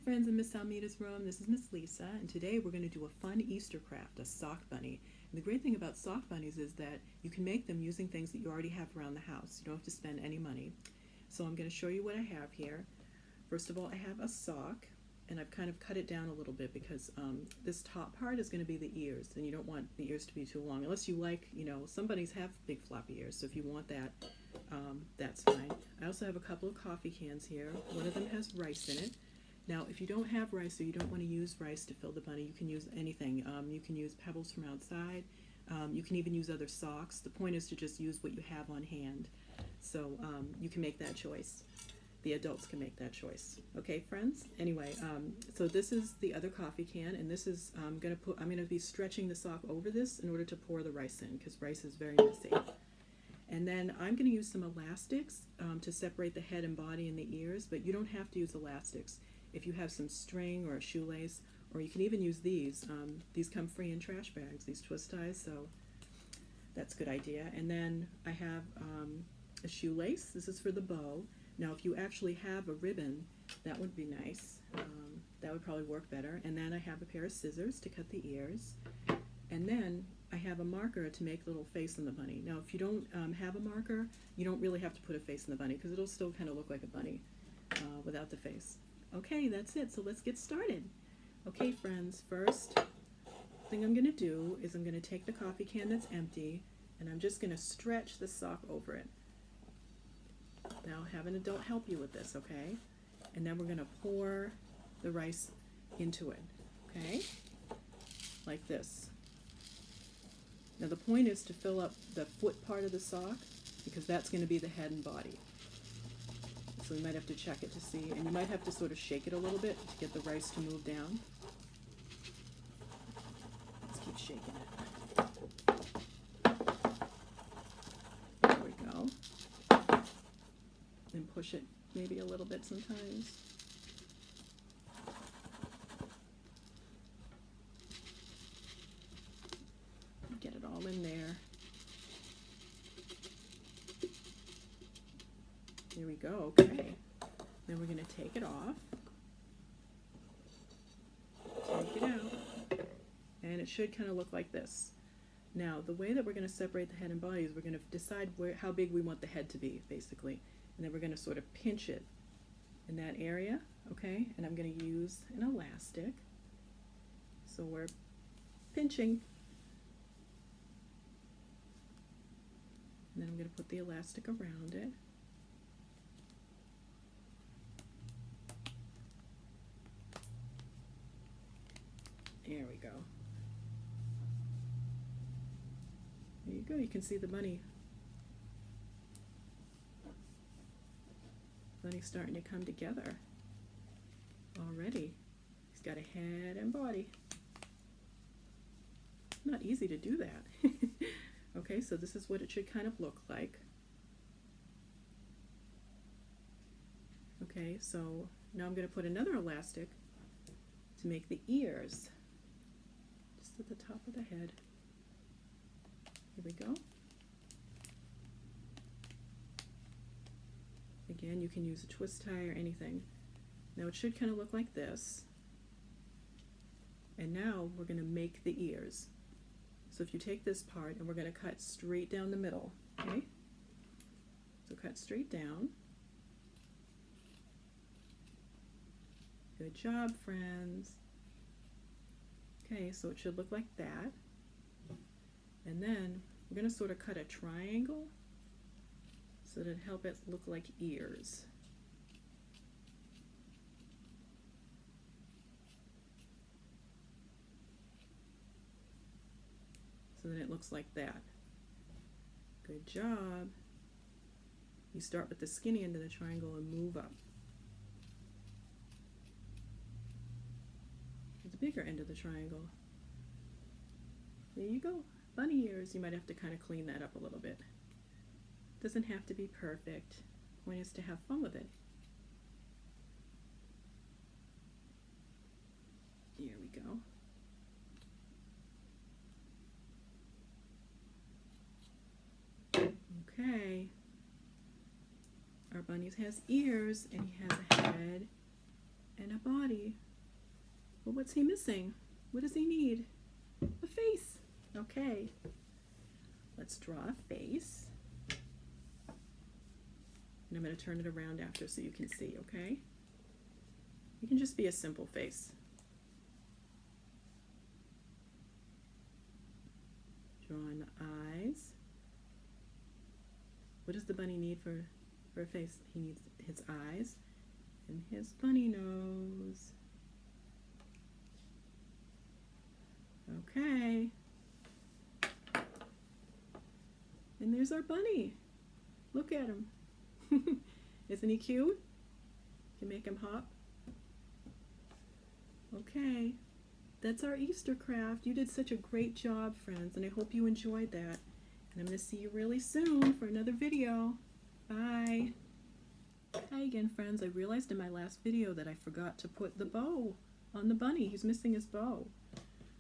friends in Miss Almeida's room. This is Miss Lisa, and today we're going to do a fun Easter craft, a sock bunny. And the great thing about sock bunnies is that you can make them using things that you already have around the house. You don't have to spend any money. So I'm going to show you what I have here. First of all, I have a sock, and I've kind of cut it down a little bit because this top part is going to be the ears, and you don't want the ears to be too long, unless you like, some bunnies have big floppy ears, so if you want that, that's fine. I also have a couple of coffee cans here. One of them has rice in it. Now, if you don't have rice or you don't want to use rice to fill the bunny, you can use anything. You can use pebbles from outside. You can even use other socks. The point is to just use what you have on hand. So you can make that choice. The adults can make that choice. Okay, friends? Anyway, so this is the other coffee can, and this is, I'm going to be stretching the sock over this in order to pour the rice in, because rice is very messy. And then I'm going to use some elastics to separate the head and body and the ears, but you don't have to use elastics. If you have some string or a shoelace, or you can even use these. These come free in trash bags, these twist ties, so that's a good idea. And then I have a shoelace. This is for the bow. Now, if you actually have a ribbon, that would be nice. That would probably work better. And then I have a pair of scissors to cut the ears. And then I have a marker to make a little face on the bunny. Now, if you don't have a marker, you don't really have to put a face on the bunny because it'll still kind of look like a bunny without the face. Okay, that's it. So let's get started. Okay, friends, first thing I'm going to do is I'm going to take the coffee can that's empty, and I'm just going to stretch the sock over it. Now, have an adult help you with this, okay? And then we're going to pour the rice into it, okay? Like this. Now, the point is to fill up the foot part of the sock because that's going to be the head and body. So you might have to check it to see, and you might have to sort of shake it a little bit to get the rice to move down. Let's keep shaking it. There we go. And push it maybe a little bit sometimes. Get it all in there. There we go, okay. Then we're going to take it off. Take it out. And it should kind of look like this. Now, the way that we're going to separate the head and body is we're going to decide how big we want the head to be, basically. And then we're going to sort of pinch it in that area, okay? And I'm going to use an elastic. So we're pinching. And then I'm going to put the elastic around it. There we go. There you go. You can see the bunny. Bunny's starting to come together already. He's got a head and body. Not easy to do that. Okay, so this is what it should kind of look like. Okay, so now I'm going to put another elastic to make the ears. Just at the top of the head. Here we go. Again, you can use a twist tie or anything. Now it should kind of look like this. And now we're going to make the ears. So if you take this part and we're going to cut straight down the middle, okay? So cut straight down. Good job, friends. Okay, so it should look like that. And then we're going to sort of cut a triangle so that it'll help it look like ears. So then it looks like that. Good job. You start with the skinny end of the triangle and move up to the bigger end of the triangle. There you go. Bunny ears. You might have to kind of clean that up a little bit. Doesn't have to be perfect. Point is to have fun with it. Here we go. Okay. Our bunny has ears, and he has a head and a body. But what's he missing? What does he need? A face. Okay. Let's draw a face. And I'm going to turn it around after so you can see, okay? It can just be a simple face. Drawing the eyes. What does the bunny need for a face? He needs his eyes and his bunny nose. Okay. And there's our bunny. Look at him. Isn't he cute? Can make him hop. Okay. That's our Easter craft. You did such a great job, friends, and I hope you enjoyed that. And I'm going to see you really soon for another video. Bye. Hi again, friends. I realized in my last video that I forgot to put the bow on the bunny. He's missing his bow.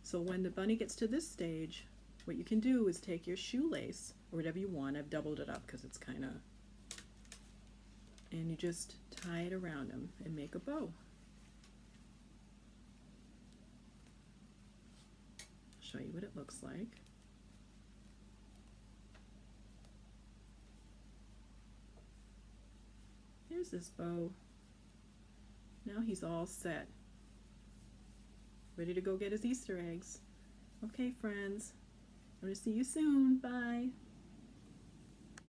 So when the bunny gets to this stage, what you can do is take your shoelace, or whatever you want. I've doubled it up because it's kind of... And you just tie it around him and make a bow. Show you what it looks like. Here's this bow. Now he's all set. Ready to go get his Easter eggs. Okay, friends. I'm going to see you soon. Bye.